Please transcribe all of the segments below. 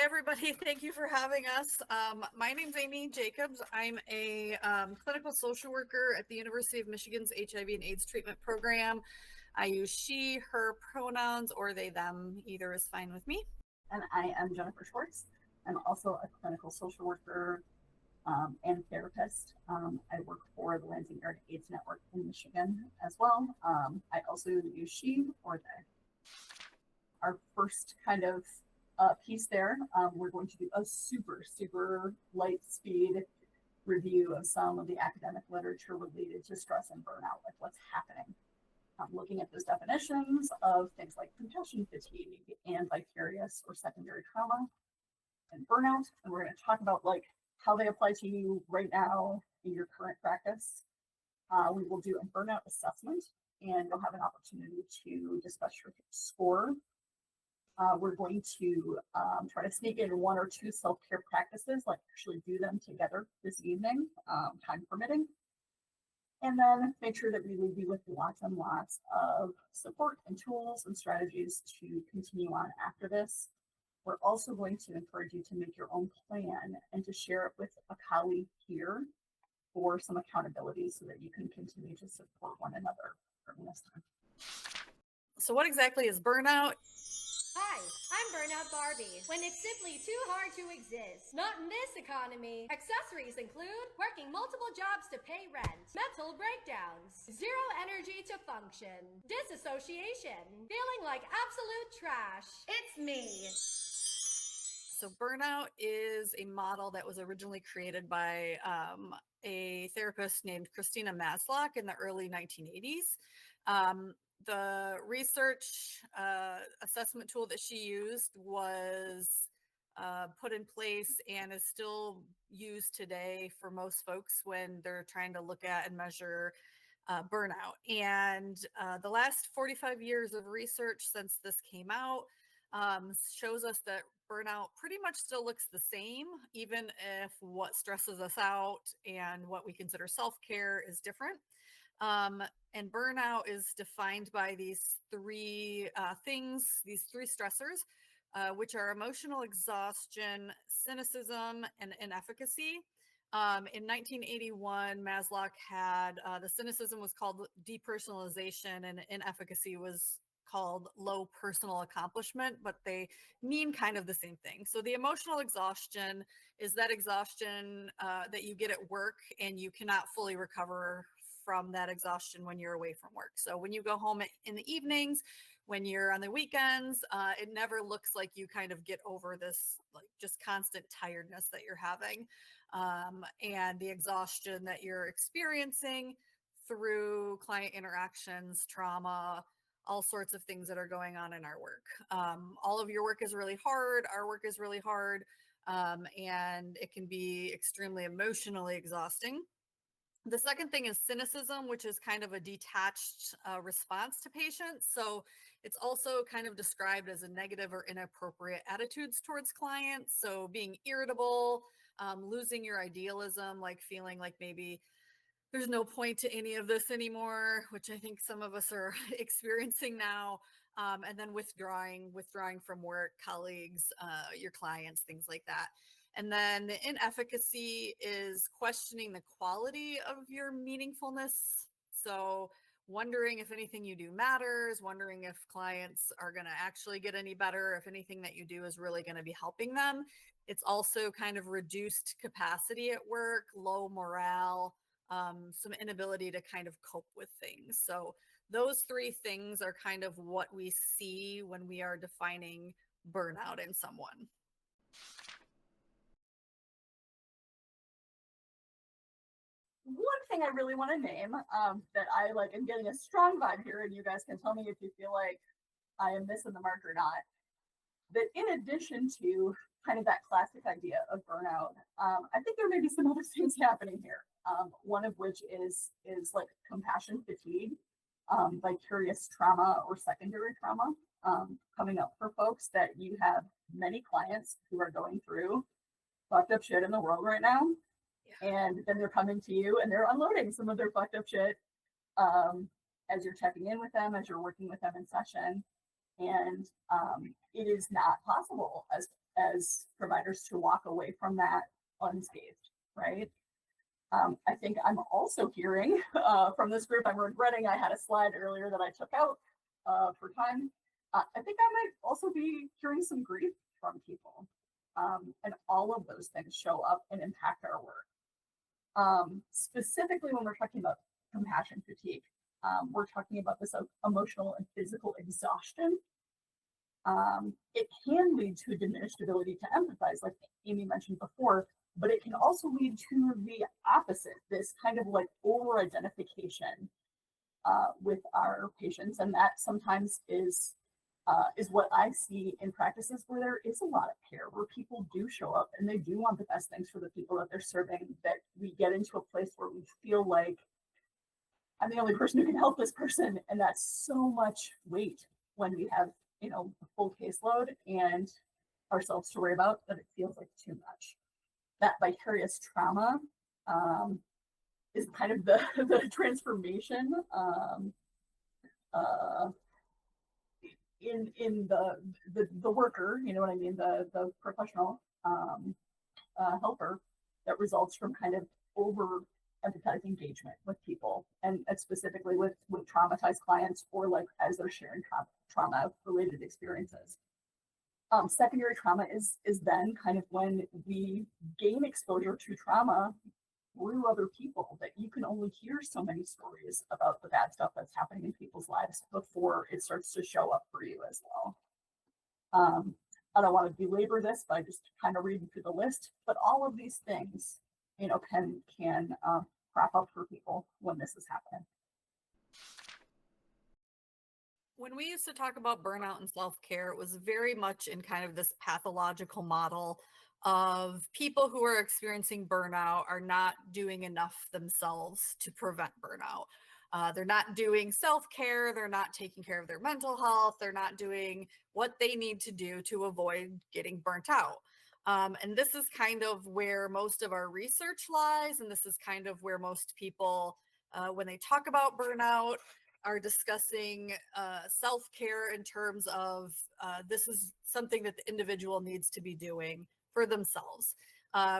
everybody. Thank you for having us. My name's Amy Jacobs. I'm a clinical social worker at the University of Michigan's HIV and AIDS treatment program. I use she, her pronouns, or they, them. Either is fine with me. And I am Jennifer Schwartz. I'm also a clinical social worker and therapist. I work for the Lansing Area AIDS Network in Michigan as well. I also use she or they. Our first kind of piece there, we're going to do a super light speed review of some of the academic literature related to stress and burnout, like what's happening. Looking at those definitions of things like compassion fatigue and vicarious or secondary trauma and burnout. And we're going to talk about like how they apply to you right now in your current practice. We will do a burnout assessment and you'll have an opportunity to discuss your score. We're going to try to sneak in one or two self-care practices, like actually do them together this evening, time permitting. And then make sure that we leave you with lots and lots of support and tools and strategies to continue on after this. We're also going to encourage you to make your own plan and to share it with a colleague here for some accountability so that you can continue to support one another during this time. So what exactly is burnout? Hi, I'm Burnout Barbie. When it's simply too hard to exist. Not in this economy. Accessories include working multiple jobs to pay rent, mental breakdowns, zero energy to function, disassociation, feeling like absolute trash. It's me. So burnout is a model that was originally created by a therapist named Christina Maslach in the early 1980s. The research assessment tool that she used was put in place and is still used today for most folks when they're trying to look at and measure burnout. And the last 45 years of research since this came out shows us that burnout pretty much still looks the same, even if what stresses us out and what we consider self-care is different. And burnout is defined by these three things, these three stressors, which are emotional exhaustion, cynicism, and inefficacy. In 1981, Maslach had the cynicism was called depersonalization and inefficacy was called low personal accomplishment, but they mean kind of the same thing. So the emotional exhaustion is that exhaustion that you get at work and you cannot fully recover from that exhaustion when you're away from work. So when you go home in the evenings, when you're on the weekends, it never looks like you kind of get over this like just constant tiredness that you're having and the exhaustion that you're experiencing through client interactions, trauma, all sorts of things that are going on in our work. All of your work is really hard. Our work is really hard. And it can be extremely emotionally exhausting. The second thing is cynicism, which is kind of a detached response to patients. So it's also kind of described as a negative or inappropriate attitudes towards clients. So being irritable, losing your idealism, like feeling like maybe there's no point to any of this anymore, which I think some of us are experiencing now. And then withdrawing from work, colleagues, your clients, things like that. And then the inefficacy is questioning the quality of your meaningfulness. So wondering if anything you do matters, wondering if clients are going to actually get any better, if anything that you do is really going to be helping them. It's also kind of reduced capacity at work, low morale, some inability to kind of cope with things. So those three things are kind of what we see when we are defining burnout in someone. One thing I really want to name that I like, I'm getting a strong vibe here, and you guys can tell me if you feel like I am missing the mark or not, that in addition to kind of that classic idea of burnout, I think there may be some other things happening here. One of which is like compassion fatigue, vicarious trauma or secondary trauma coming up for folks, that you have many clients who are going through fucked up shit in the world right now. And then they're coming to you and they're unloading some of their fucked up shit as you're checking in with them, as you're working with them in session. And it is not possible, as providers to walk away from that unscathed, right? I think I'm also hearing from this group, I'm regretting I had a slide earlier that I took out for time. I think I might also be hearing some grief from people. And all of those things show up and impact our work. Specifically when we're talking about compassion fatigue, we're talking about this emotional and physical exhaustion. It can lead to a diminished ability to empathize, like Amy mentioned before, but it can also lead to the opposite, this kind of like over identification with our patients. And that sometimes is what I see in practices where there is a lot of care, where people do show up and they do want the best things for the people that they're serving, that we get into a place where we feel like I'm the only person who can help this person. And that's so much weight when we have, a full caseload and ourselves to worry about, that it feels like too much. That vicarious trauma is kind of the transformation in the worker, you know what I mean, the professional helper, that results from kind of over empathetic engagement with people, and specifically with traumatized clients, or like as they're sharing trauma related experiences. Secondary trauma is then kind of when we gain exposure to trauma through other people, that you can only hear so many stories about the bad stuff that's happening in people's lives before it starts to show up for you as well. I don't want to belabor this by just kind of reading through the list, but all of these things, can crop up for people when this is happening. When we used to talk about burnout and self-care, it was very much in kind of this pathological model of people who are experiencing burnout are not doing enough themselves to prevent burnout. They're not doing self-care. They're not taking care of their mental health. They're not doing what they need to do to avoid getting burnt out. And this is kind of where most of our research lies. And this is kind of where most people, when they talk about burnout, are discussing self-care in terms of this is something that the individual needs to be doing for themselves.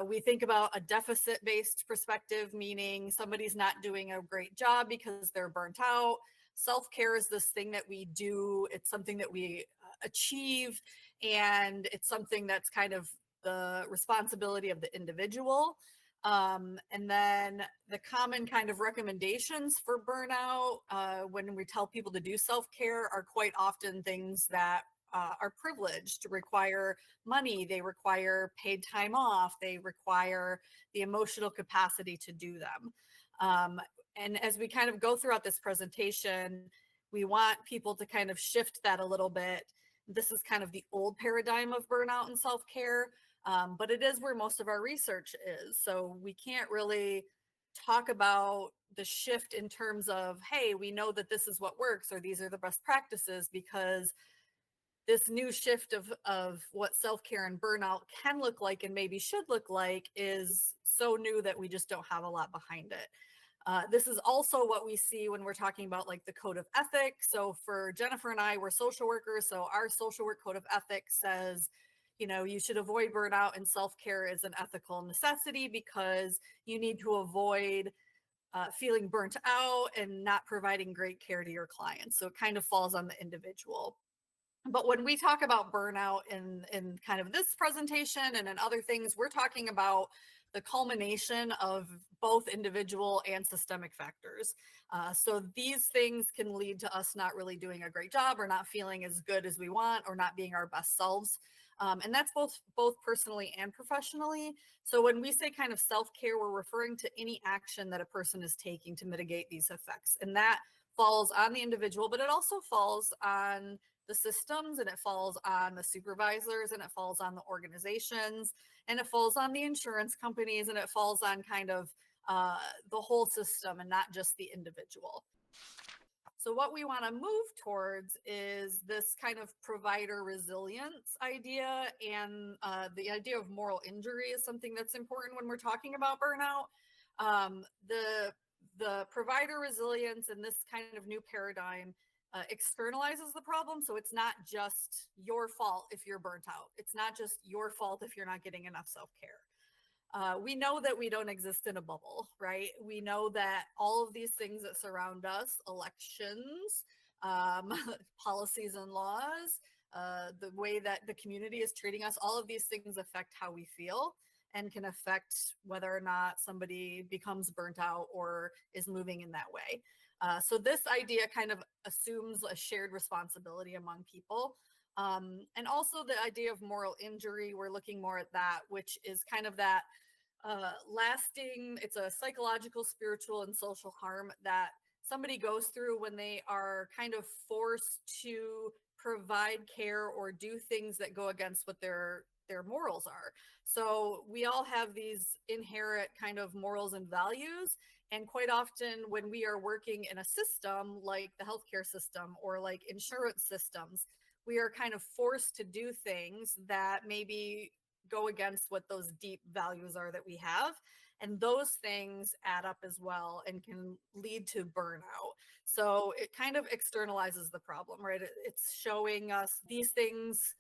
We think about a deficit-based perspective, meaning somebody's not doing a great job because they're burnt out. Self-care is this thing that we do. It's something that we achieve, and it's something that's kind of the responsibility of the individual. And then the common kind of recommendations for burnout when we tell people to do self-care are quite often things that are privileged, require money, they require paid time off, they require the emotional capacity to do them. And as we kind of go throughout this presentation, we want people to kind of shift that a little bit. This is kind of the old paradigm of burnout and self-care. But it is where most of our research is. So we can't really talk about the shift in terms of, hey, we know that this is what works, or these are the best practices, because this new shift of what self-care and burnout can look like and maybe should look like is so new that we just don't have a lot behind it. This is also what we see when we're talking about like the code of ethics. So for Jennifer and I, we're social workers. So our social work code of ethics says, you should avoid burnout, and self-care is an ethical necessity because you need to avoid feeling burnt out and not providing great care to your clients. So it kind of falls on the individual. But when we talk about burnout in kind of this presentation and in other things, we're talking about the culmination of both individual and systemic factors. So these things can lead to us not really doing a great job, or not feeling as good as we want, or not being our best selves. And that's both personally and professionally. So when we say kind of self-care, we're referring to any action that a person is taking to mitigate these effects. And that falls on the individual, but it also falls on the systems, and it falls on the supervisors, and it falls on the organizations, and it falls on the insurance companies, and it falls on kind of the whole system and not just the individual. So what we want to move towards is this kind of provider resilience idea, and the idea of moral injury is something that's important when we're talking about burnout. The provider resilience in this kind of new paradigm externalizes the problem. So it's not just your fault if you're burnt out. It's not just your fault if you're not getting enough self-care. We know that we don't exist in a bubble, right? We know that all of these things that surround us, elections, policies and laws, the way that the community is treating us, all of these things affect how we feel and can affect whether or not somebody becomes burnt out or is moving in that way. So this idea kind of assumes a shared responsibility among people. And also the idea of moral injury, we're looking more at that, which is kind of that lasting, it's a psychological, spiritual, and social harm that somebody goes through when they are kind of forced to provide care or do things that go against what their morals are. So we all have these inherent kind of morals and values. And quite often when we are working in a system like the healthcare system or like insurance systems, we are kind of forced to do things that maybe go against what those deep values are that we have. And those things add up as well and can lead to burnout. So it kind of externalizes the problem, right? It's showing us these things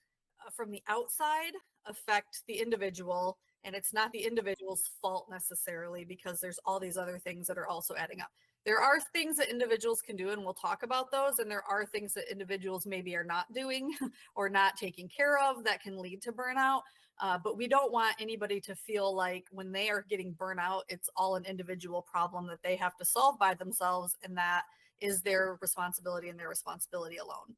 from the outside affect the individual, and it's not the individual's fault necessarily because there's all these other things that are also adding up. There are things that individuals can do, and we'll talk about those, and there are things that individuals maybe are not doing or not taking care of that can lead to burnout. But we don't want anybody to feel like when they are getting burnout, it's all an individual problem that they have to solve by themselves, and that is their responsibility and their responsibility alone.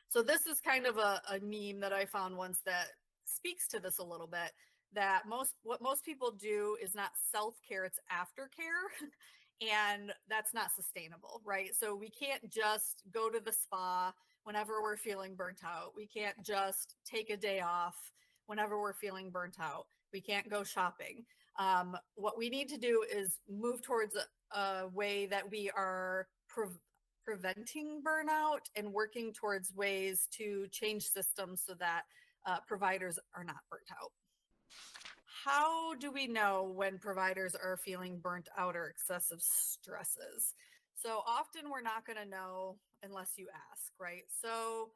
So this is kind of a meme that I found once that speaks to this a little bit, that what most people do is not self-care, it's aftercare. And that's not sustainable, right? So we can't just go to the spa whenever we're feeling burnt out. We can't just take a day off whenever we're feeling burnt out. We can't go shopping. What we need to do is move towards a way that we are preventing burnout and working towards ways to change systems so that providers are not burnt out. How do we know when providers are feeling burnt out or excessive stresses? So often we're not going to know unless you ask, right? So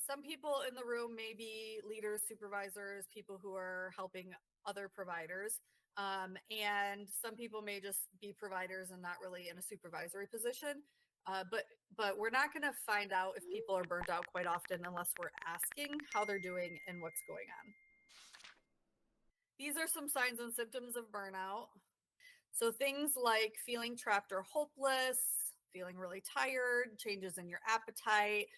some people in the room may be leaders, supervisors, people who are helping other providers. And some people may just be providers and not really in a supervisory position. But we're not going to find out if people are burnt out quite often unless we're asking how they're doing and what's going on. These are some signs and symptoms of burnout. So things like feeling trapped or hopeless, feeling really tired, changes in your appetite,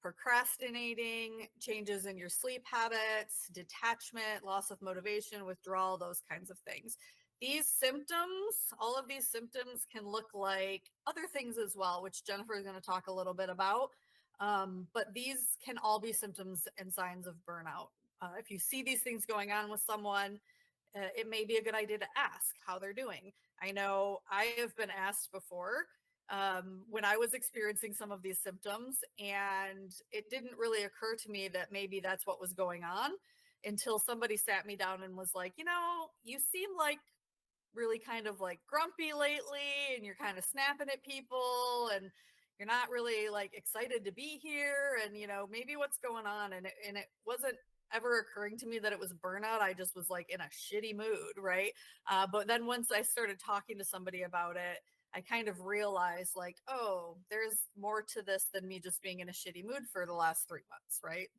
procrastinating, changes in your sleep habits, detachment, loss of motivation, withdrawal, those kinds of things. These symptoms, all of these symptoms can look like other things as well, which Jennifer is going to talk a little bit about. But these can all be symptoms and signs of burnout. If you see these things going on with someone, it may be a good idea to ask how they're doing. I know I have been asked before when I was experiencing some of these symptoms, and it didn't really occur to me that maybe that's what was going on until somebody sat me down and was like, you seem like really kind of like grumpy lately, and you're kind of snapping at people, and you're not really like excited to be here, and maybe what's going on. And it wasn't ever occurring to me that it was burnout. I just was like in a shitty mood, right? But then once I started talking to somebody about it, I kind of realized like, oh, there's more to this than me just being in a shitty mood for the last 3 months, right?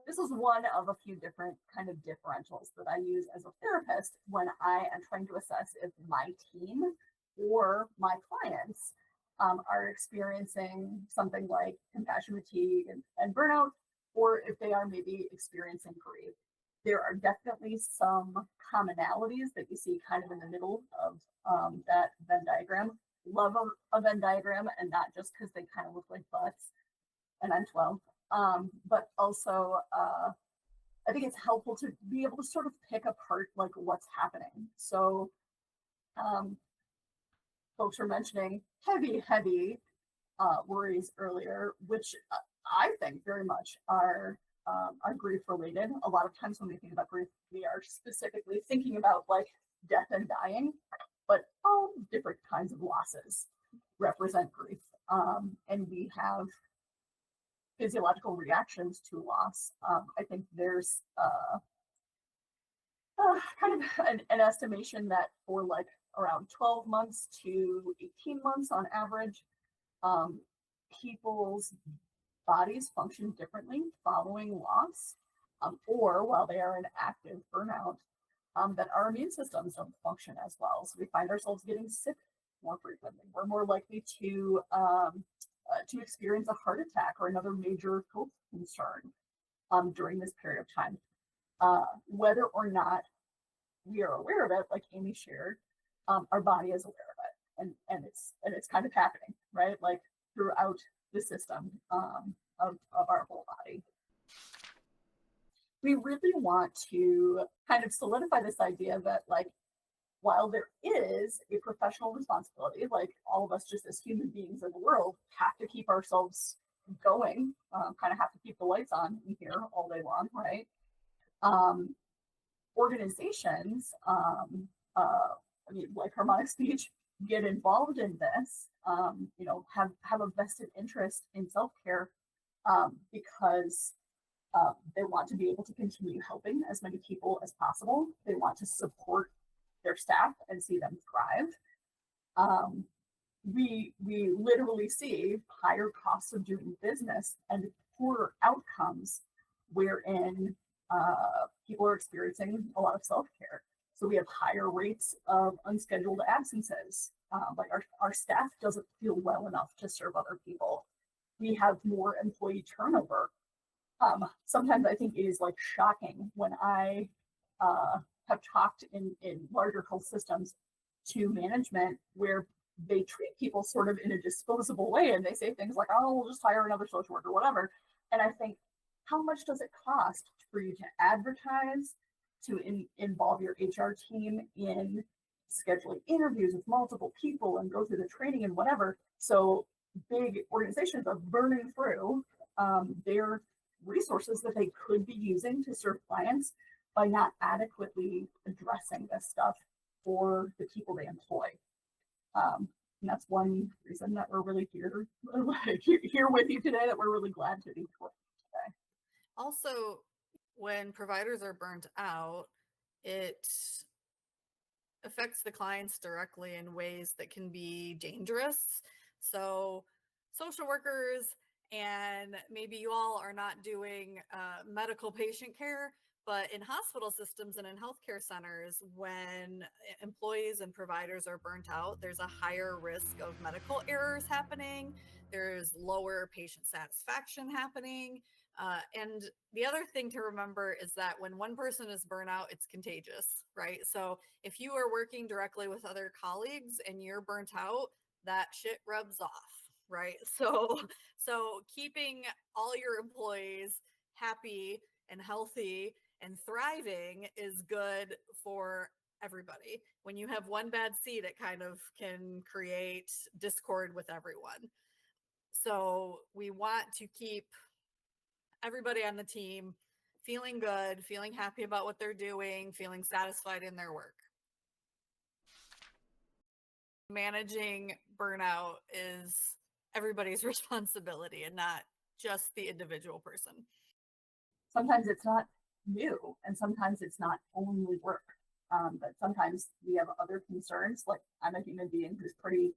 This is one of a few different kind of differentials that I use as a therapist when I am trying to assess if my team or my clients are experiencing something like compassion fatigue and burnout, or if they are maybe experiencing grief. There are definitely some commonalities that you see kind of in the middle of that Venn diagram. Love a Venn diagram, and not just because they kind of look like butts, and I'm 12, but also I think it's helpful to be able to sort of pick apart like what's happening. So folks were mentioning heavy worries earlier, which I think very much are grief related. A lot of times when we think about grief, we are specifically thinking about like death and dying, but all different kinds kinds of losses represent grief. And we have physiological reactions to loss. I think there's kind of an estimation that for like around 12 months to 18 months on average, people's bodies function differently following loss, or while they are in active burnout, that our immune systems don't function as well. So we find ourselves getting sick more frequently. We're more likely to experience a heart attack or another major health concern during this period of time. Whether or not we are aware of it, like Amy shared, our body is aware of it, and it's kind of happening, right? Like throughout the system of our whole body. We really want to kind of solidify this idea that, like, while there is a professional responsibility, like all of us just as human beings in the world have to keep ourselves going, kind of have to keep the lights on in here all day long, right? Organizations, I mean, like Harmonic Speech, get involved in this, you know, have a vested interest in self-care because they want to be able to continue helping as many people as possible. They want to support their staff and see them thrive. We literally see higher costs of doing business and poorer outcomes wherein people are experiencing a lot of self-care. So we have higher rates of unscheduled absences. Like our staff doesn't feel well enough to serve other people. We have more employee turnover. Sometimes I think it is like shocking when I have talked in larger health systems to management where they treat people sort of in a disposable way, and they say things like, oh, we'll just hire another social worker or whatever. And I think, how much does it cost for you to advertise, to involve your HR team in scheduling interviews with multiple people and go through the training and whatever? So big organizations are burning through their resources that they could be using to serve clients by not adequately addressing this stuff for the people they employ. And that's one reason that we're really here with you today, that we're really glad to be here today. Also, when providers are burnt out, it affects the clients directly in ways that can be dangerous. So social workers, and maybe you all are not doing medical patient care, but in hospital systems and in healthcare centers, when employees and providers are burnt out, there's a higher risk of medical errors happening. There's lower patient satisfaction happening. And the other thing to remember is that when one person is burnt out, it's contagious, right? So if you are working directly with other colleagues and you're burnt out, that shit rubs off, right? So keeping all your employees happy and healthy and thriving is good for everybody. When you have one bad seed, it kind of can create discord with everyone. So we want to keep everybody on the team feeling good, feeling happy about what they're doing, feeling satisfied in their work. Managing burnout is everybody's responsibility and not just the individual person. Sometimes it's not new, and sometimes it's not only work, but sometimes we have other concerns. Like, I'm a human being who's pretty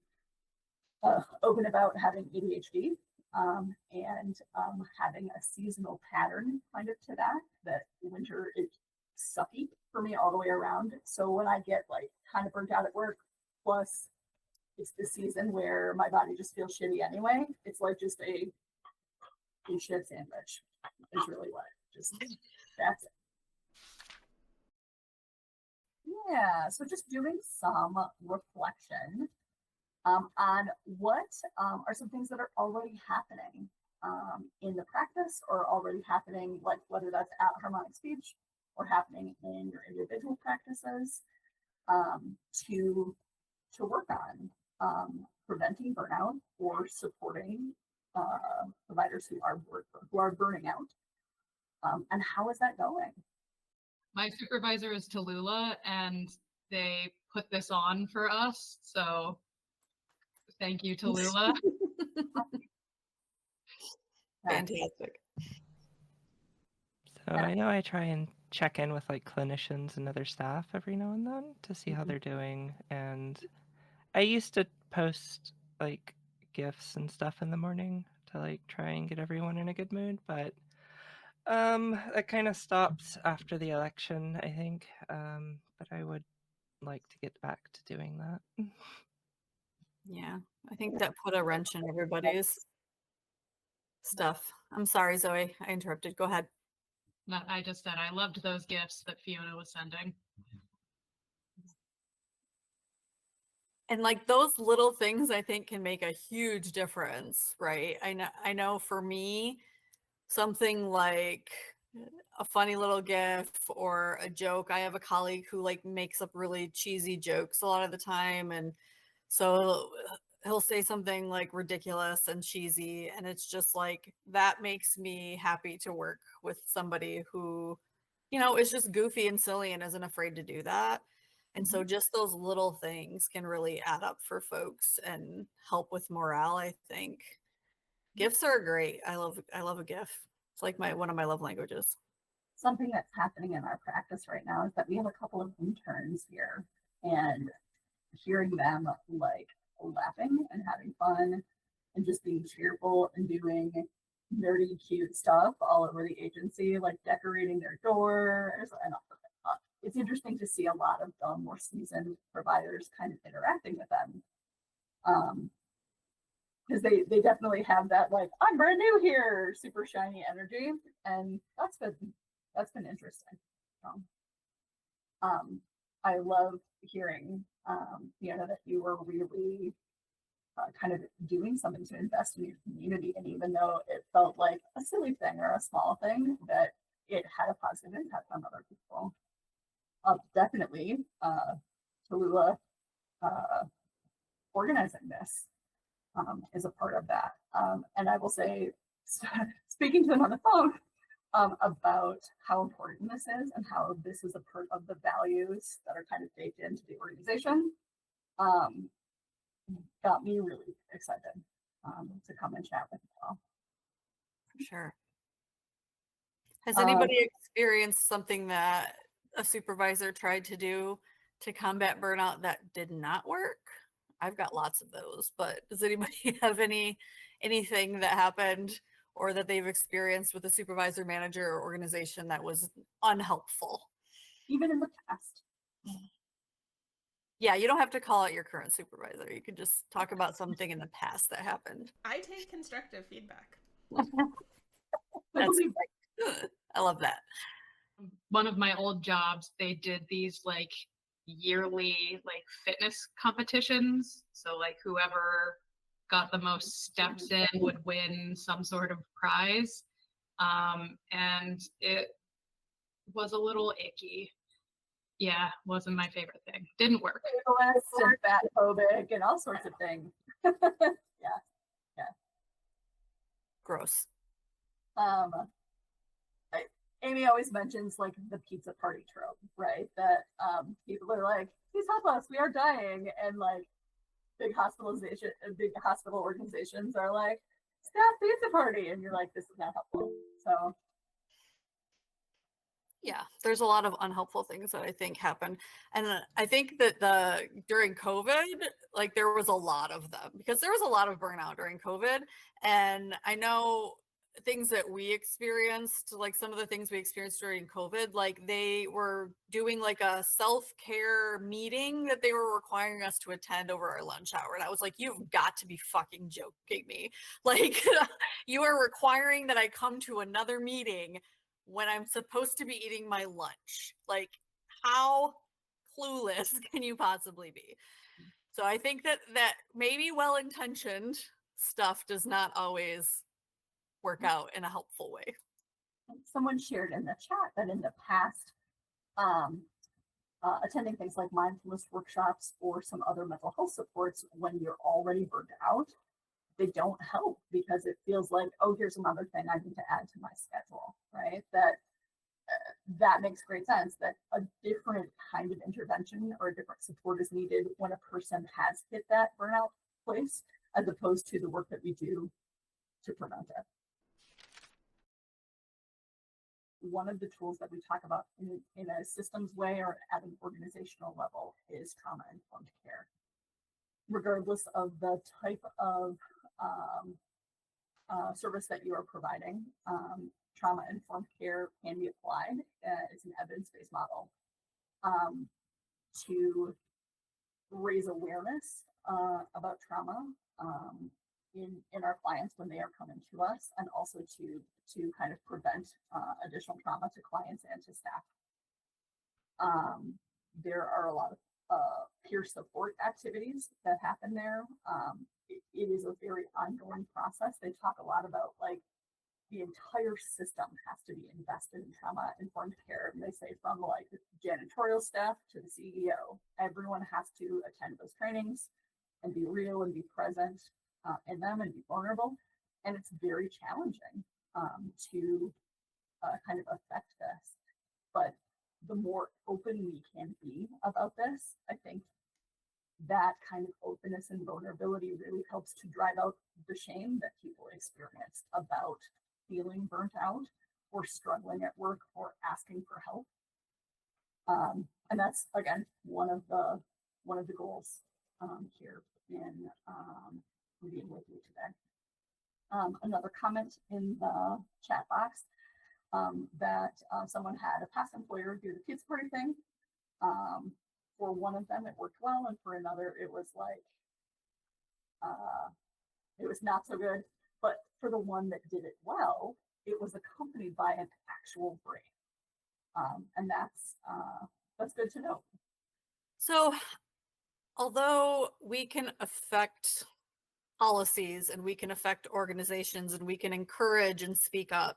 open about having ADHD, and having a seasonal pattern kind of to that winter is sucky for me all the way around. So when I get like kind of burnt out at work, plus it's the season where my body just feels shitty anyway, it's like just a shit sandwich is really what just that's it. Yeah, so just doing some reflection on what are some things that are already happening in the practice, or already happening, like whether that's at Harmonic Speech or happening in your individual practices, to work on preventing burnout or supporting providers who are burning out. And how is that going? My supervisor is Tallulah, and they put this on for us. So Thank you, Tallulah. Fantastic. So I know I try and check in with like clinicians and other staff every now and then to see how they're doing. And I used to post like gifts and stuff in the morning to like try and get everyone in a good mood, but that kind of stopped after the election, I think. But I would like to get back to doing that. Yeah, I think that put a wrench in everybody's stuff. I'm sorry, Zoe, I interrupted. Go ahead. I just said I loved those gifts that Fiona was sending. And like those little things I think can make a huge difference, right? I know for me, something like a funny little gif or a joke. I have a colleague who like makes up really cheesy jokes a lot of the time, and so he'll say something like ridiculous and cheesy, and it's just like that makes me happy to work with somebody who, you know, is just goofy and silly and isn't afraid to do that. And so just those little things can really add up for folks and help with morale, I think. Gifts are great. I love a GIF. It's like one of my love languages. Something that's happening in our practice right now is that we have a couple of interns here, and hearing them like laughing and having fun and just being cheerful and doing nerdy cute stuff all over the agency, like decorating their doors and it's interesting to see a lot of the more seasoned providers kind of interacting with them. Because they definitely have that like, I'm brand new here, super shiny energy. And that's been interesting. So, I love hearing, that you were really kind of doing something to invest in your community. And even though it felt like a silly thing or a small thing, that it had a positive impact on other people. Definitely, Tallulah organizing this is a part of that. And I will say, speaking to them on the phone about how important this is and how this is a part of the values that are kind of baked into the organization, got me really excited to come and chat with you all. For sure. Has anybody experienced something that a supervisor tried to do to combat burnout that did not work? I've got lots of those, but does anybody have anything that happened or that they've experienced with a supervisor, manager, or organization that was unhelpful? Even in the past. Yeah, you don't have to call out your current supervisor. You can just talk about something in the past that happened. I take constructive feedback. That's I love that. One of my old jobs, they did these like yearly like fitness competitions. So like whoever got the most steps in would win some sort of prize. And it was a little icky. Yeah, wasn't my favorite thing. Didn't work. And fat phobic and all sorts of things. Yeah. Gross. Amy always mentions like the pizza party trope, right? That people are like, please help us, we are dying. And like big hospital organizations are like, staff pizza party. And you're like, this is not helpful. So yeah, there's a lot of unhelpful things that I think happened. And I think that during COVID, like there was a lot of them because there was a lot of burnout during COVID. And I know things that we experienced, like some of the things we experienced during COVID, like they were doing like a self-care meeting that they were requiring us to attend over our lunch hour. And I was like, you've got to be fucking joking me. Like you are requiring that I come to another meeting when I'm supposed to be eating my lunch. Like how clueless can you possibly be? So I think that maybe well-intentioned stuff does not always work out in a helpful way. someone shared in the chat that in the past, attending things like mindfulness workshops or some other mental health supports when you're already burned out, they don't help because it feels like, oh, here's another thing I need to add to my schedule, right? That makes great sense, that a different kind of intervention or a different support is needed when a person has hit that burnout workplace, as opposed to the work that we do to prevent it. One of the tools that we talk about in a systems way or at an organizational level is trauma-informed care. Regardless of the type of service that you are providing, trauma-informed care can be applied as an evidence-based model to raise awareness about trauma in our clients when they are coming to us, and also to kind of prevent additional trauma to clients and to staff. There are a lot of peer support activities that happen there. It is a very ongoing process. They talk a lot about like the entire system has to be invested in trauma-informed care. And they say from like janitorial staff to the CEO, everyone has to attend those trainings and be real and be present in them and be vulnerable. And it's very challenging to kind of affect this. But the more open we can be about this, I think that kind of openness and vulnerability really helps to drive out the shame that people experience about feeling burnt out or struggling at work or asking for help. And that's, again, one of the goals here in being with you today. Another comment in the chat box that someone had a past employer do the pizza party thing. For one of them, it worked well, and for another, it was like, it was not so good. But for the one that did it well, it was accompanied by an actual break. And that's good to know. So, although we can affect policies and we can affect organizations and we can encourage and speak up,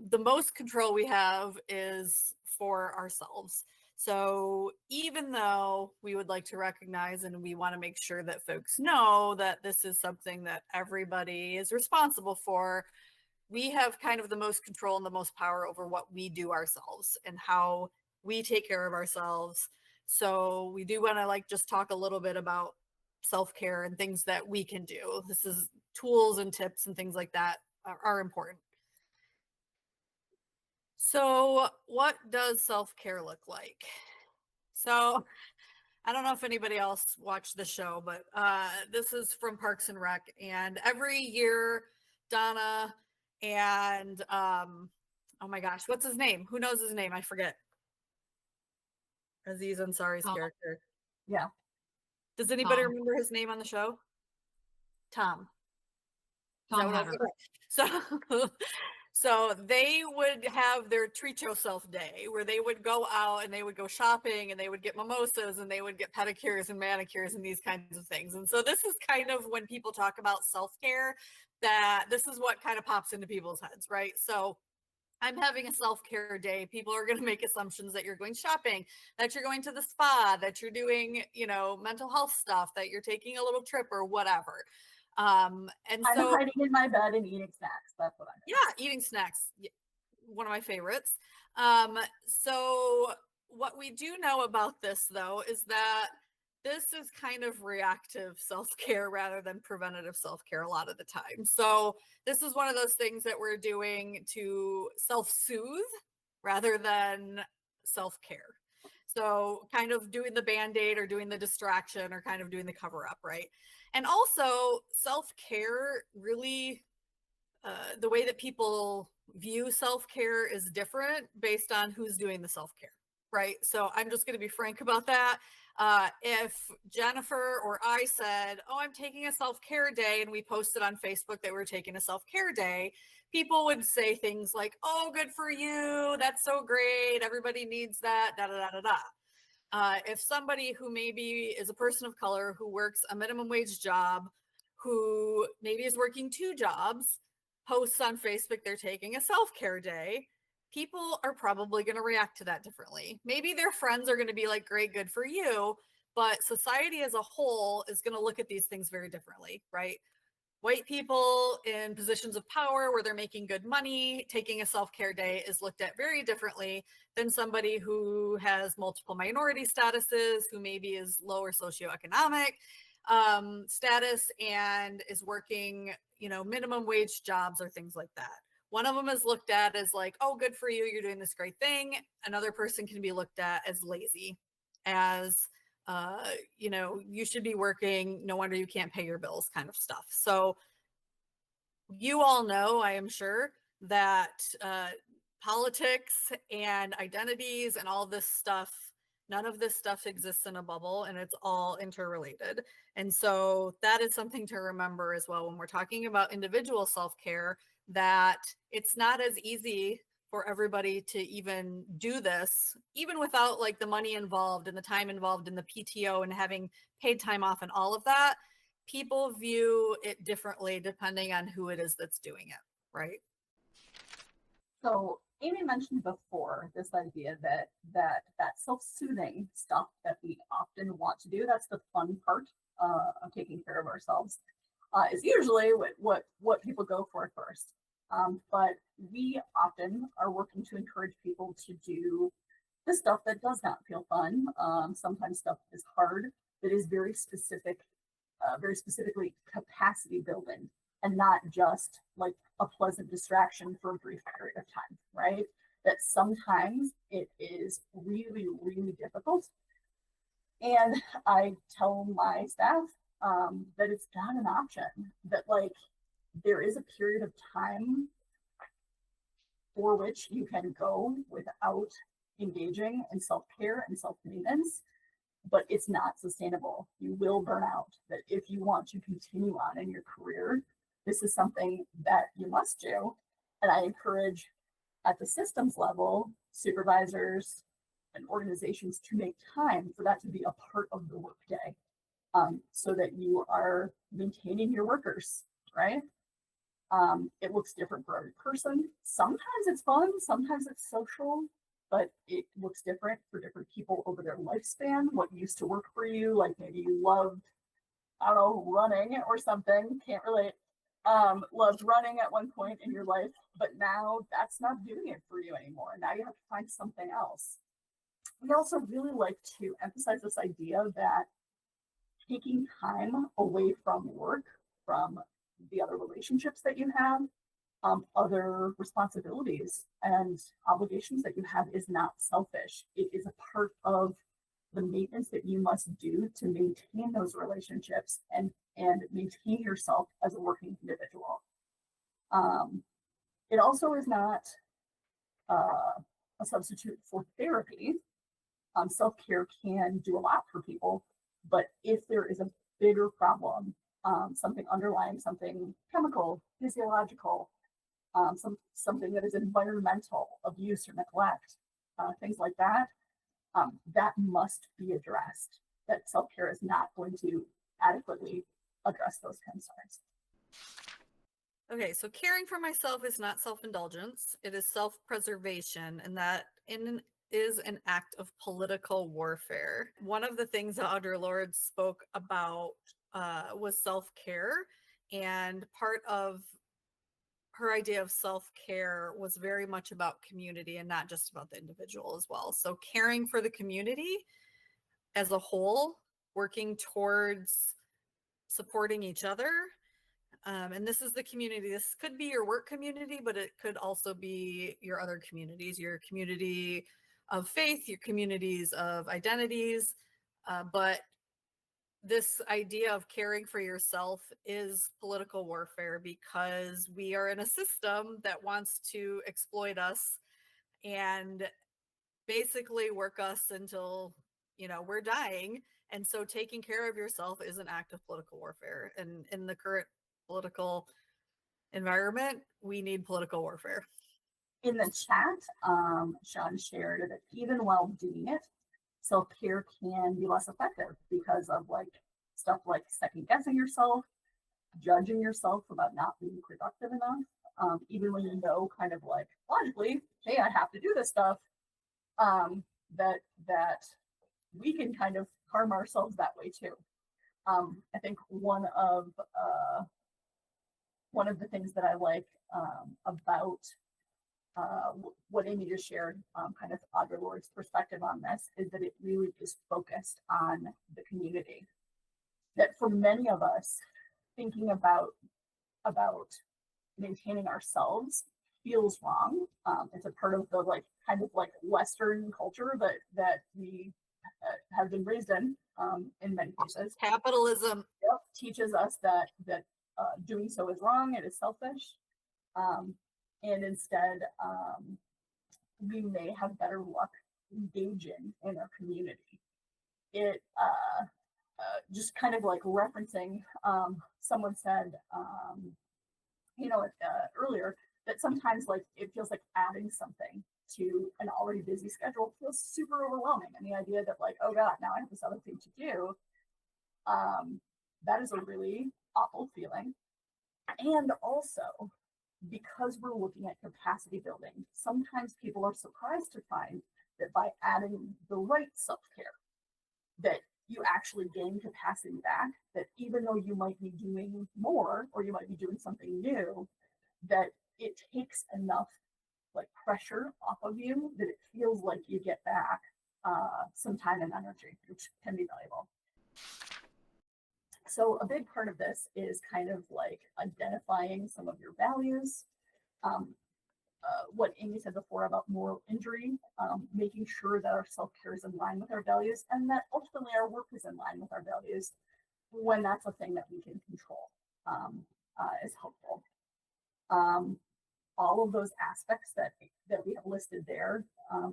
the most control we have is for ourselves. So even though we would like to recognize and we want to make sure that folks know that this is something that everybody is responsible for, we have kind of the most control and the most power over what we do ourselves and how we take care of ourselves. So we do want to like just talk a little bit about self-care and things that we can do. This is tools and tips and things like that are important. So what does self-care look like? So I don't know if anybody else watched the show, but this is from Parks and Rec. And every year, Donna and, oh my gosh, what's his name? Who knows his name? I forget. Aziz Ansari's character. Yeah. Does anybody remember his name on the show? Tom. Hatter. So they would have their treat yourself day where they would go out and they would go shopping and they would get mimosas and they would get pedicures and manicures and these kinds of things. And so this is kind of when people talk about self-care, that this is what kind of pops into people's heads, right? So I'm having a self-care day. People are going to make assumptions that you're going shopping, that you're going to the spa, that you're doing, mental health stuff, that you're taking a little trip or whatever. And so I'm hiding in my bed and eating snacks. That's what I'm doing. Yeah, eating snacks. One of my favorites. So what we do know about this though, is that this is kind of reactive self-care rather than preventative self-care a lot of the time. So this is one of those things that we're doing to self-soothe rather than self-care. So kind of doing the Band-Aid or doing the distraction or kind of doing the cover-up, right? And also self-care really, the way that people view self-care is different based on who's doing the self-care, right? So I'm just going to be frank about that. If Jennifer or I said, oh, I'm taking a self-care day, and we posted on Facebook that we're taking a self-care day, people would say things like, oh, good for you. That's so great. Everybody needs that, da, da, da, da, da. If somebody who maybe is a person of color who works a minimum wage job, who maybe is working 2 jobs, posts on Facebook they're taking a self-care day, people are probably going to react to that differently. Maybe their friends are going to be like, great, good for you, but society as a whole is going to look at these things very differently, right? White people in positions of power where they're making good money, taking a self-care day is looked at very differently than somebody who has multiple minority statuses, who maybe is lower socioeconomic. status and is working, minimum wage jobs or things like that. One of them is looked at as like, oh, good for you, you're doing this great thing. Another person can be looked at as lazy, as you should be working, no wonder you can't pay your bills kind of stuff. So you all know, I am sure, that politics and identities and all this stuff, none of this stuff exists in a bubble, and it's all interrelated. And so that is something to remember as well when we're talking about individual self-care, that it's not as easy for everybody to even do this, even without like the money involved and the time involved in the PTO and having paid time off and all of that. People view it differently depending on who it is that's doing it, right? So Amy mentioned before this idea that self-soothing stuff that we often want to do, that's the fun part of taking care of ourselves, is usually what people go for first. But we often are working to encourage people to do the stuff that does not feel fun. Sometimes stuff is hard, that is very specifically capacity building, and not just like a pleasant distraction for a brief period of time, right? That sometimes it is really, really difficult. And I tell my staff that it's not an option, that like there is a period of time for which you can go without engaging in self-care and self-maintenance, but it's not sustainable. You will burn out. That if you want to continue on in your career, this is something that you must do. And I encourage at the systems level, supervisors and organizations to make time for that to be a part of the workday, so that you are maintaining your workers, right? It looks different for every person. Sometimes it's fun, sometimes it's social, but it looks different for different people over their lifespan. What used to work for you, like maybe you loved, I don't know, running or something, can't relate, loved running at one point in your life, but now that's not doing it for you anymore. Now you have to find something else. We also really like to emphasize this idea that taking time away from work, from the other relationships that you have, other responsibilities and obligations that you have, is not selfish. It is a part of the maintenance that you must do to maintain those relationships and maintain yourself as a working individual. It also is not a substitute for therapy. Self-care can do a lot for people, but if there is a bigger problem, something underlying, something chemical, physiological, something that is environmental, abuse or neglect, things like that, that must be addressed. That self-care is not going to adequately address those concerns. Okay, so caring for myself is not self-indulgence. It is self-preservation, and that is an act of political warfare. One of the things that Audre Lorde spoke about was self-care, and part of her idea of self-care was very much about community and not just about the individual as well. So caring for the community as a whole, working towards supporting each other. And this is the community. This could be your work community, but it could also be your other communities, your community of faith, your communities of identities. But this idea of caring for yourself is political warfare, because we are in a system that wants to exploit us and basically work us until, we're dying. And so taking care of yourself is an act of political warfare. And in the current political environment, we need political warfare. In the chat, Sean shared that even while doing it, self-care can be less effective because of like stuff like second guessing yourself, judging yourself about not being productive enough, even when you know kind of like logically, hey, I have to do this stuff, that we can kind of harm ourselves that way too. I think one of the things that I like about what Amy just shared, kind of Audre Lorde's perspective on this, is that it really is focused on the community. that for many of us, thinking about maintaining ourselves feels wrong. It's a part of the like kind of like Western culture that we have been raised in many cases. Capitalism. Yep, teaches us that doing so is wrong, it is selfish, and instead we may have better luck engaging in our community. It just kind of like referencing, someone said, earlier, that sometimes like it feels like adding something to an already busy schedule feels super overwhelming. And the idea that like, oh God, now I have this other thing to do, that is a really awful feeling. And also, because we're looking at capacity building, sometimes people are surprised to find that by adding the right self-care, that you actually gain capacity back, that even though you might be doing more or you might be doing something new, that it takes enough like pressure off of you that it feels like you get back some time and energy, which can be valuable. So a big part of this is kind of like identifying some of your values. What Amy said before about moral injury, making sure that our self-care is in line with our values and that ultimately our work is in line with our values when that's a thing that we can control, is helpful. All of those aspects that we have listed there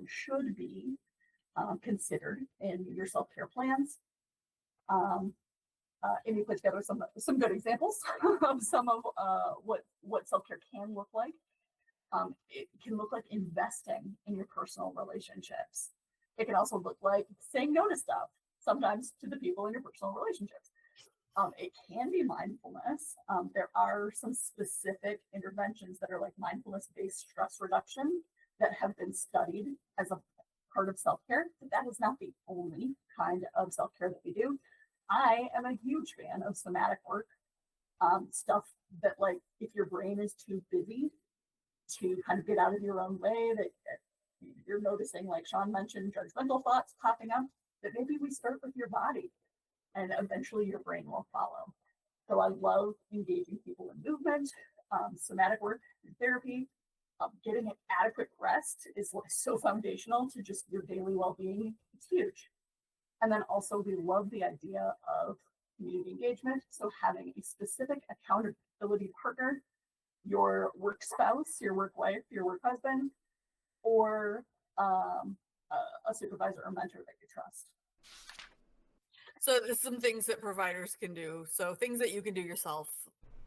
should be considered in your self-care plans. Amy put together some good examples of some of what self-care can look like. It can look like investing in your personal relationships. It can also look like saying no to stuff, sometimes to the people in your personal relationships. It can be mindfulness. There are some specific interventions that are like mindfulness-based stress reduction that have been studied as a part of self-care, but that is not the only kind of self-care that we do. I am a huge fan of somatic work, stuff that like if your brain is too busy to kind of get out of your own way, that you're noticing, like Sean mentioned, judgmental thoughts popping up, that maybe we start with your body and eventually your brain will follow. So I love engaging people in movement, somatic work, therapy. Getting an adequate rest is like so foundational to just your daily well-being. It's huge. And then also we love the idea of community engagement. So having a specific accountability partner, your work spouse, your work wife, your work husband, or a supervisor or mentor that you trust. So there's some things that providers can do. So things that you can do yourself.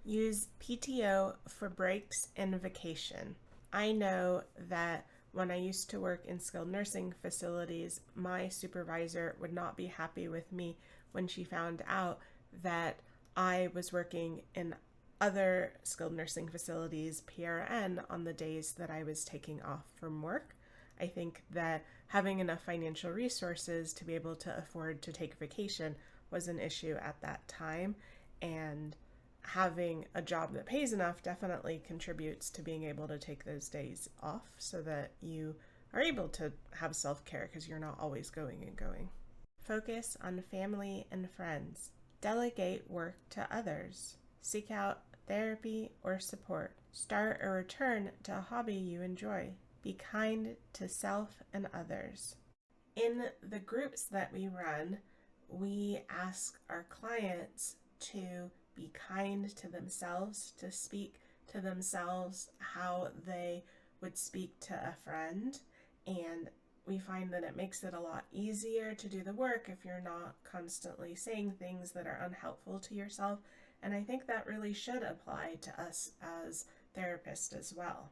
Use PTO for breaks and vacation. I know that when I used to work in skilled nursing facilities, my supervisor would not be happy with me when she found out that I was working in other skilled nursing facilities, PRN, on the days that I was taking off from work. I think that having enough financial resources to be able to afford to take vacation was an issue at that time, and having a job that pays enough definitely contributes to being able to take those days off so that you are able to have self-care because you're not always going and going. Focus on family and friends. Delegate work to others. Seek out therapy or support. Start or return to a hobby you enjoy. Be kind to self and others. In the groups that we run, we ask our clients to be kind to themselves, to speak to themselves how they would speak to a friend. And we find that it makes it a lot easier to do the work if you're not constantly saying things that are unhelpful to yourself. And I think that really should apply to us as therapists as well.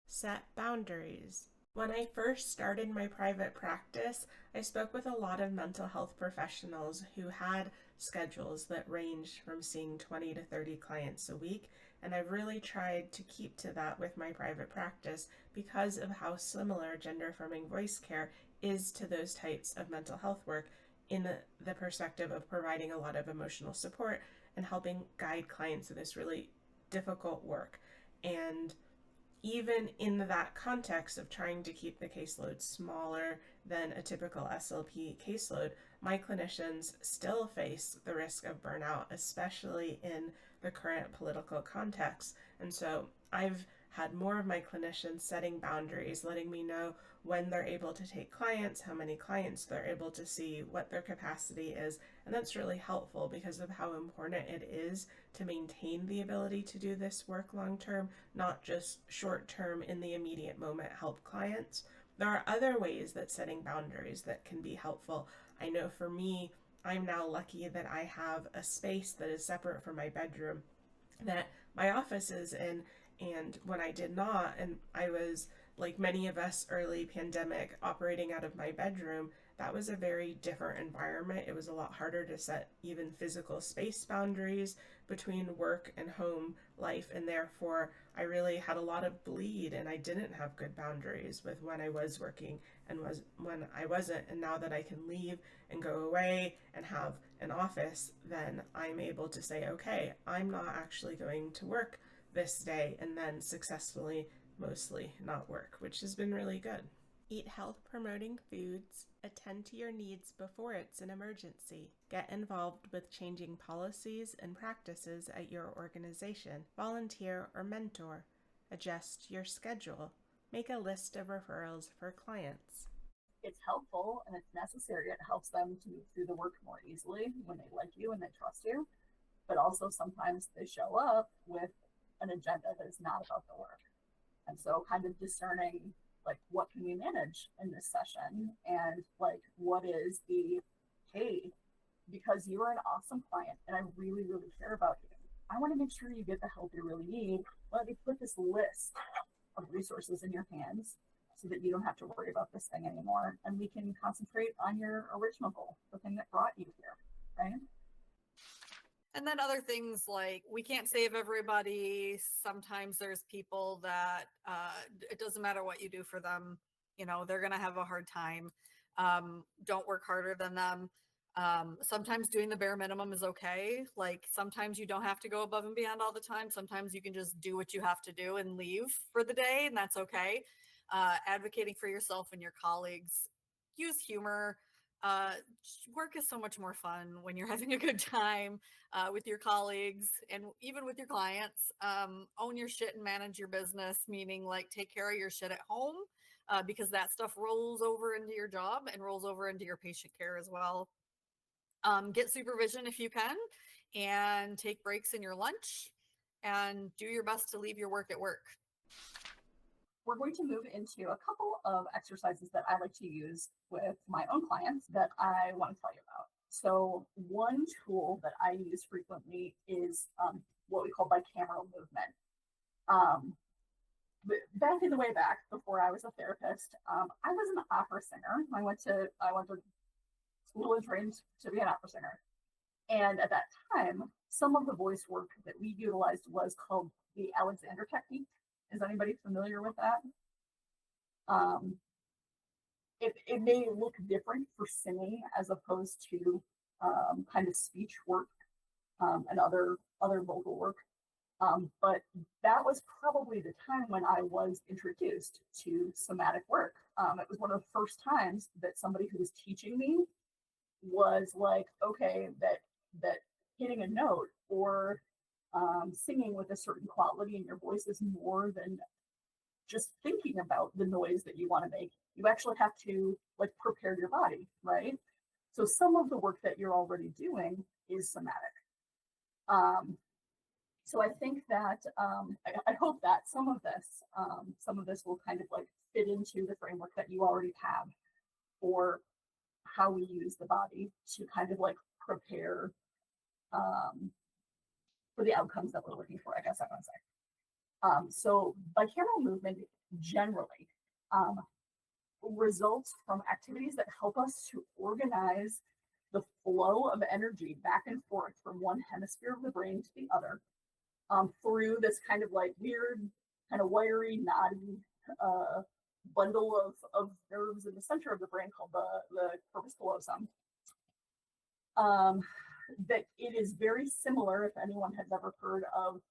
Set boundaries. When I first started my private practice, I spoke with a lot of mental health professionals who had schedules that ranged from seeing 20 to 30 clients a week, and I've really tried to keep to that with my private practice because of how similar gender affirming voice care is to those types of mental health work in the perspective of providing a lot of emotional support and helping guide clients through this really difficult work. And even in that context of trying to keep the caseload smaller than a typical SLP caseload, my clinicians still face the risk of burnout, especially in the current political context. And so I've had more of my clinicians setting boundaries, letting me know when they're able to take clients, how many clients they're able to see, what their capacity is. And that's really helpful because of how important it is to maintain the ability to do this work long term, not just short term in the immediate moment help clients. There are other ways that setting boundaries that can be helpful. I know for me, I'm now lucky that I have a space that is separate from my bedroom that my office is in. And when I did not, and I was like many of us early pandemic operating out of my bedroom, that was a very different environment. It was a lot harder to set even physical space boundaries between work and home life, and therefore I really had a lot of bleed, and I didn't have good boundaries with when I was working and was when I wasn't. And now that I can leave and go away and have an office, then I'm able to say, okay, I'm not actually going to work this day, and then successfully mostly not work, which has been really good. Eat health promoting foods, attend to your needs before it's an emergency. Get involved with changing policies and practices at your organization. Volunteer or mentor. Adjust your schedule. Make a list of referrals for clients. It's helpful and it's necessary. It helps them to move through the work more easily when they like you and they trust you. But also sometimes they show up with an agenda that is not about the work. And so kind of discerning like what can we manage in this session, and like what is the, hey, because you are an awesome client and I really, really care about you, I want to make sure you get the help you really need. Let me put this list of resources in your hands so that you don't have to worry about this thing anymore, and we can concentrate on your original goal, the thing that brought you here, right? And then other things like we can't save everybody. Sometimes there's people that it doesn't matter what you do for them, they're going to have a hard time. Don't work harder than them. Sometimes doing the bare minimum is okay. Like sometimes you don't have to go above and beyond all the time. Sometimes you can just do what you have to do and leave for the day, and that's okay. Advocating for yourself and your colleagues. Use humor. Work is so much more fun when you're having a good time with your colleagues and even with your clients. Own your shit and manage your business, meaning like take care of your shit at home because that stuff rolls over into your job and rolls over into your patient care as well. Get supervision if you can, and take breaks in your lunch, and do your best to leave your work at work. We're going to move into a couple of exercises that I like to use with my own clients that I want to tell you about. So one tool that I use frequently is what we call bicameral movement. Back in the way back before I was a therapist, I was an opera singer. I went to school and trained to be an opera singer. And at that time, some of the voice work that we utilized was called the Alexander technique. Is anybody familiar with that? It may look different for singing as opposed to kind of speech work and other vocal work. But that was probably the time when I was introduced to somatic work. It was one of the first times that somebody who was teaching me was like, okay, that hitting a note or singing with a certain quality in your voice is more than just thinking about the noise that you want to make. You actually have to like prepare your body, right? So some of the work that you're already doing is somatic. So I think that I hope that some of this will kind of like fit into the framework that you already have for how we use the body to kind of like prepare for the outcomes that we're looking for, I guess I want to say. So bicameral movement generally results from activities that help us to organize the flow of energy back and forth from one hemisphere of the brain to the other through this kind of like weird, kind of wiry, knotty bundle of nerves in the center of the brain called the corpus callosum. That it is very similar, if anyone has ever heard of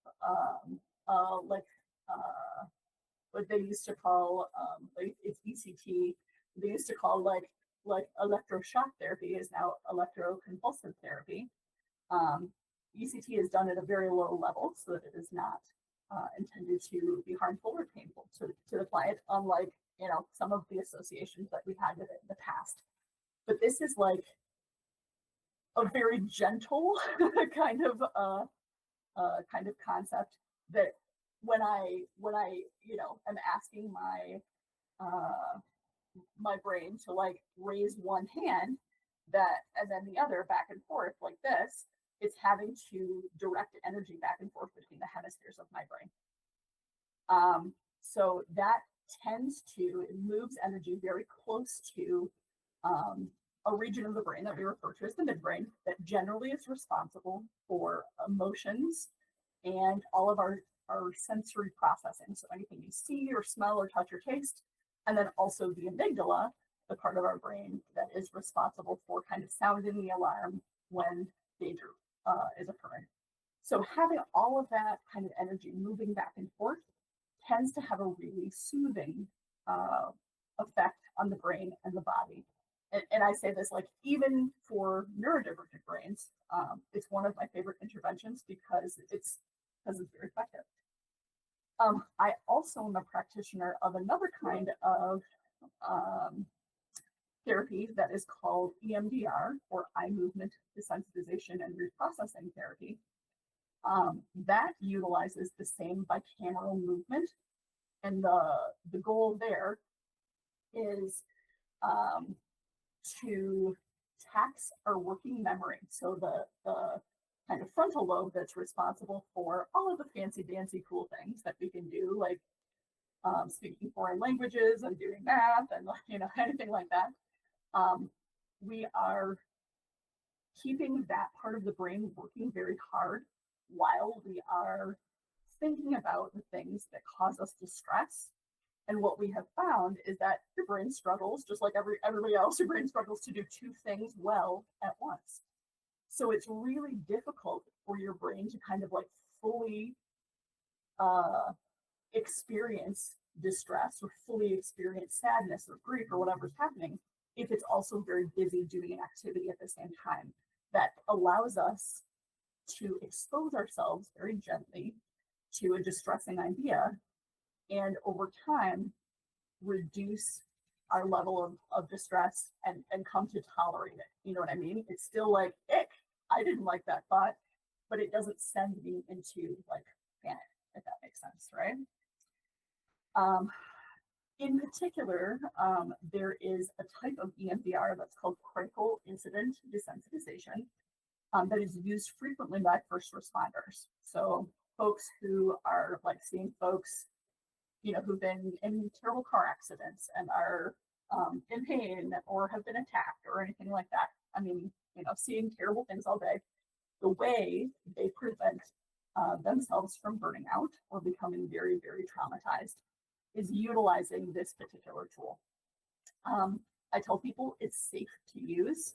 what they used to call, like it's ECT, they used to call like like electroshock therapy is now electroconvulsive therapy. ECT is done at a very low level so that it is not intended to be harmful or painful to the client, unlike, you know, some of the associations that we've had with it in the past. But this is like a very gentle kind of concept that when I you know, am asking my brain to like raise one hand, that and then the other back and forth like this, it's having to direct energy back and forth between the hemispheres of my brain. So that it moves energy very close to a region of the brain that we refer to as the midbrain, that generally is responsible for emotions and all of our sensory processing. So anything you see or smell or touch or taste, and then also the amygdala, the part of our brain that is responsible for kind of sounding the alarm when danger is occurring. So having all of that kind of energy moving back and forth tends to have a really soothing effect on the brain and the body. And I say this like even for neurodivergent brains, it's one of my favorite interventions because it's very effective. I also am a practitioner of another kind of therapy that is called EMDR, or eye movement desensitization and reprocessing therapy. That utilizes the same bicameral movement, and the goal there is to tax our working memory. So the kind of frontal lobe that's responsible for all of the fancy dancy cool things that we can do, like speaking foreign languages and doing math and, you know, anything like that. We are keeping that part of the brain working very hard while we are thinking about the things that cause us distress. And what we have found is that your brain struggles, just like everybody else, your brain struggles to do two things well at once. So it's really difficult for your brain to kind of like fully experience distress or fully experience sadness or grief or whatever's happening if it's also very busy doing an activity at the same time. That allows us to expose ourselves very gently to a distressing idea, and over time reduce our level of distress and come to tolerate it. You know what I mean? It's still like, ick, I didn't like that thought, but it doesn't send me into like panic, if that makes sense, right? In particular, there is a type of EMDR that's called critical incident desensitization that is used frequently by first responders. So folks who are like seeing folks, you know, who've been in terrible car accidents and are in pain or have been attacked or anything like that. I mean, you know, seeing terrible things all day. The way they prevent themselves from burning out or becoming very, very traumatized is utilizing this particular tool. I tell people it's safe to use.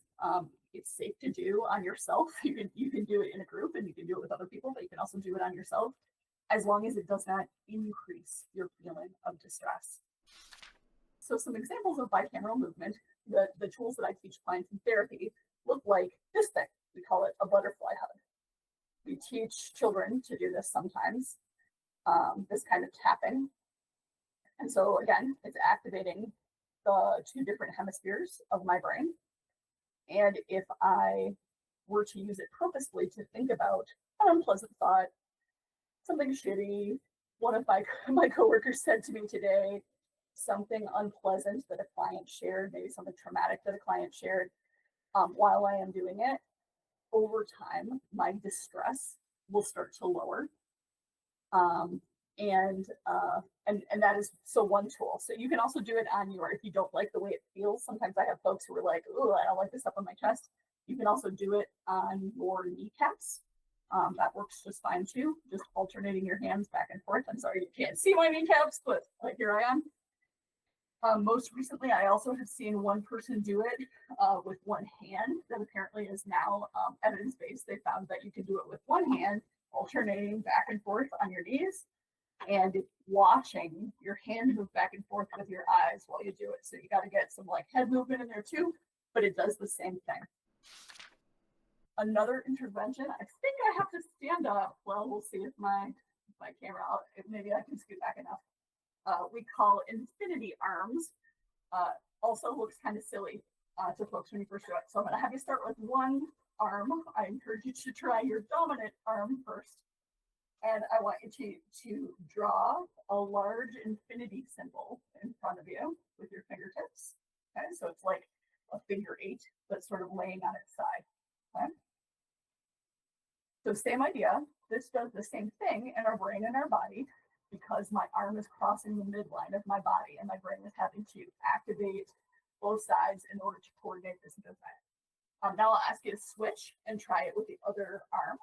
It's safe to do on yourself. You can do it in a group and you can do it with other people, but you can also do it on yourself, as long as it does not increase your feeling of distress. So some examples of bicameral movement, the tools that I teach clients in therapy look like this thing. We call it a butterfly hug. We teach children to do this sometimes, this kind of tapping. And so again, it's activating the two different hemispheres of my brain. And if I were to use it purposely to think about an unpleasant thought, something shitty, one of my coworkers said to me today, something unpleasant that a client shared, maybe something traumatic that a client shared, while I am doing it, over time, my distress will start to lower. And that is so one tool. So you can also do it on if you don't like the way it feels. Sometimes I have folks who are like, oh, I don't like this up on my chest. You can also do it on your kneecaps. That works just fine too. Just alternating your hands back and forth. I'm sorry, you can't see my kneecaps, but like here I am. Most recently, I also have seen one person do it with one hand. That apparently is now evidence-based. They found that you can do it with one hand, alternating back and forth on your knees. And watching your hand move back and forth with your eyes while you do it. So you got to get some like head movement in there too, but it does the same thing. Another intervention, I think I have to stand up. Well, we'll see if my camera out, maybe I can scoot back enough. We call infinity arms. Also looks kind of silly to folks when you first do it. So I'm going to have you start with one arm. I encourage you to try your dominant arm first. And I want you to draw a large infinity symbol in front of you with your fingertips. Okay, so it's like a figure 8, but sort of laying on its side. Okay. So same idea. This does the same thing in our brain and our body because my arm is crossing the midline of my body and my brain is having to activate both sides in order to coordinate this movement. Now I'll ask you to switch and try it with the other arm.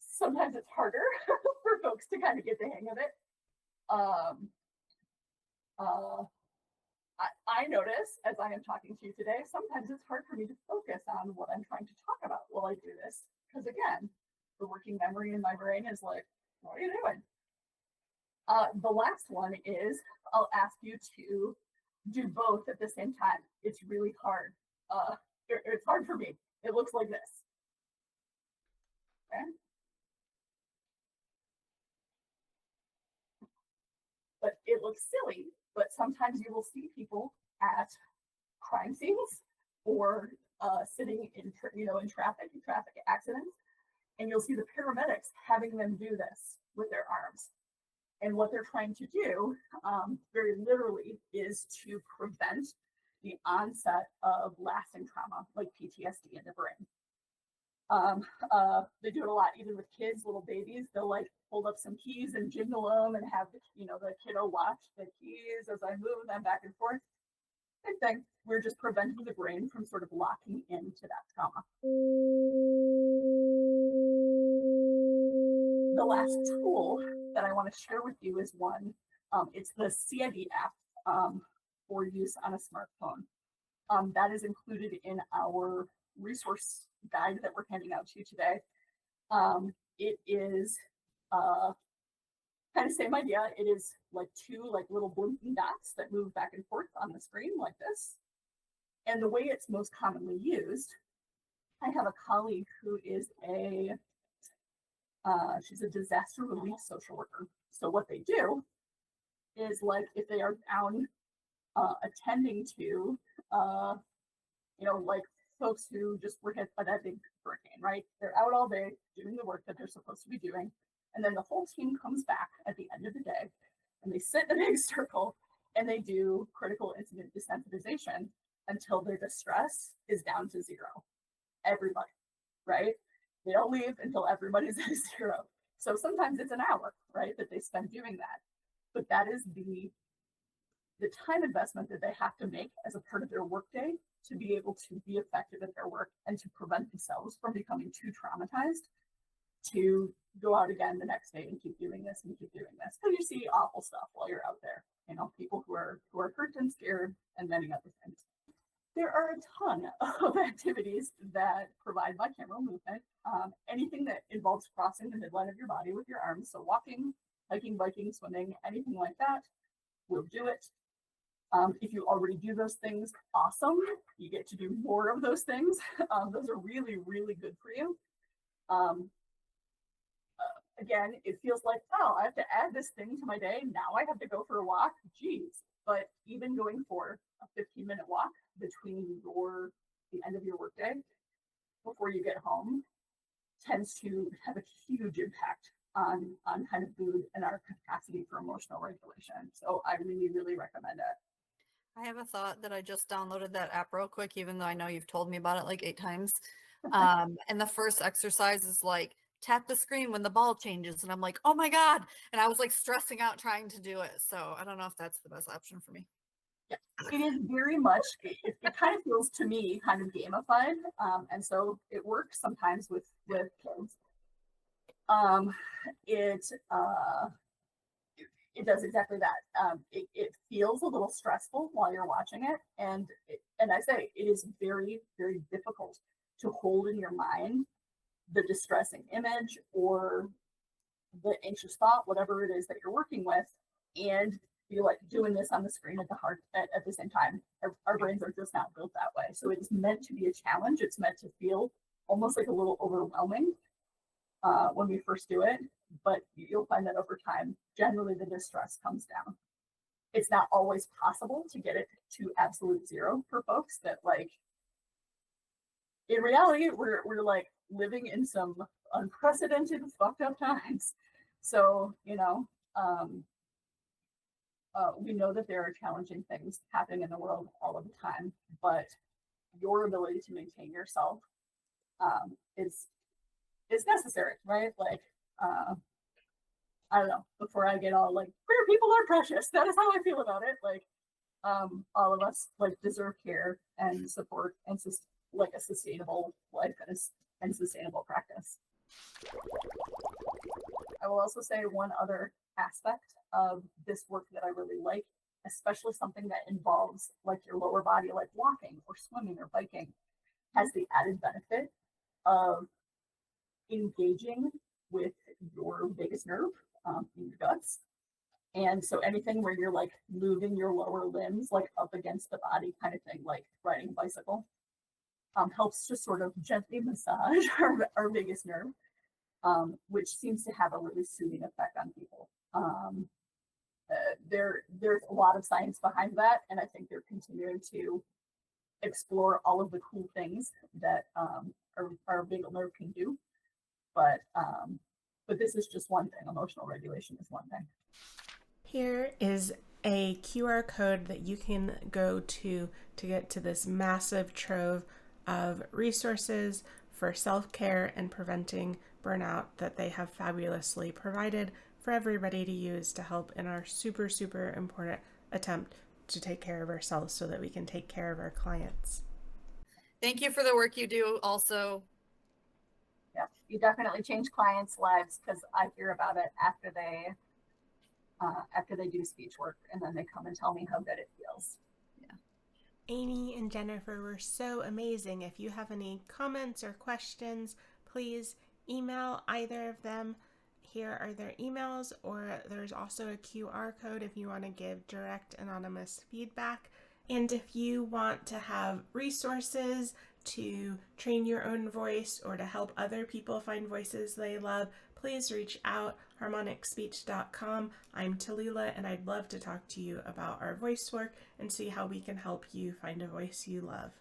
Sometimes it's harder for folks to kind of get the hang of it. I notice as I am talking to you today, sometimes it's hard for me to focus on what I'm trying to talk about while I do this. Because again, the working memory in my brain is like, what are you doing? The last one is I'll ask you to do both at the same time. It's really hard. It's hard for me. It looks like this. Okay. But it looks silly, but sometimes you will see people at crime scenes or sitting in traffic accidents, and you'll see the paramedics having them do this with their arms. And what they're trying to do, very literally, is to prevent the onset of lasting trauma, like PTSD in the brain. They do it a lot, even with kids, little babies. They'll like hold up some keys and jingle them and have the kiddo watch the keys as I move them back and forth. Same thing. We're just preventing the brain from sort of locking into that trauma. The last tool that I want to share with you is one. It's the CID app for use on a smartphone. That is included in our resource guide that we're handing out to you today. It is kind of same idea. It is like 2 like little blinking dots that move back and forth on the screen like this. And the way it's most commonly used, I have a colleague who is she's a disaster relief social worker. So what they do is like if they are down attending to like folks who just were hit by that big hurricane, right? They're out all day doing the work that they're supposed to be doing. And then the whole team comes back at the end of the day and they sit in a big circle and they do critical incident desensitization until their distress is down to 0. Everybody, right? They don't leave until everybody's at 0. So sometimes it's an hour, right, that they spend doing that. But that is the time investment that they have to make as a part of their workday to be able to be effective at their work and to prevent themselves from becoming too traumatized to go out again the next day and keep doing this and keep doing this. Because you see awful stuff while you're out there, people who are hurt and scared and many other things. There are a ton of activities that provide bicameral movement. Anything that involves crossing the midline of your body with your arms, so walking, hiking, biking, swimming, anything like that, we'll do it. If you already do those things, awesome. You get to do more of those things. Those are really, really good for you. Again, it feels like, oh, I have to add this thing to my day. Now I have to go for a walk. Geez. But even going for a 15-minute walk between the end of your workday before you get home tends to have a huge impact on kind of mood and our capacity for emotional regulation. So I really, really recommend it. I have a thought that I just downloaded that app real quick, even though I know you've told me about it like 8 times. And the first exercise is like, tap the screen when the ball changes. And I'm like, oh my God. And I was like stressing out trying to do it. So I don't know if that's the best option for me. Yeah, it is very much, it kind of feels to me kind of gamified. And so it works sometimes with kids. It does exactly that. It feels a little stressful while you're watching it. And I say it is very, very difficult to hold in your mind the distressing image or the anxious thought, whatever it is that you're working with, and you're like doing this on the screen at the same time. Our brains are just not built that way. So it's meant to be a challenge. It's meant to feel almost like a little overwhelming when we first do it, but you'll find that over time, generally the distress comes down. It's not always possible to get it to absolute zero for folks that, like, in reality, we're like living in some unprecedented fucked up times. So, we know that there are challenging things happening in the world all of the time, but your ability to maintain yourself is necessary, right? Like, I don't know, before I get all like, queer people are precious. That is how I feel about it. Like, all of us like deserve care and support and like a sustainable life and sustainable practice. I will also say one other aspect of this work that I really like, especially something that involves like your lower body, like walking or swimming or biking, has the added benefit of engaging with your vagus nerve in your guts. And so anything where you're like moving your lower limbs like up against the body kind of thing, like riding a bicycle, helps to sort of gently massage our vagus nerve, which seems to have a really soothing effect on people. There's a lot of science behind that, and I think they're continuing to explore all of the cool things that our vagal nerve can do. But this is just one thing. Emotional regulation is one thing. Here is a QR code that you can go to get to this massive trove of resources for self-care and preventing burnout that they have fabulously provided for everybody to use to help in our super, super important attempt to take care of ourselves so that we can take care of our clients. Thank you for the work you do also. Yeah, you definitely change clients' lives, because I hear about it after they do speech work, and then they come and tell me how good it feels. Yeah. Amy and Jennifer were so amazing. If you have any comments or questions, please email either of them. Here are their emails, or there's also a QR code if you want to give direct anonymous feedback. And if you want to have resources to train your own voice or to help other people find voices they love, please reach out, harmonicspeech.com. I'm Tallulah, and I'd love to talk to you about our voice work and see how we can help you find a voice you love.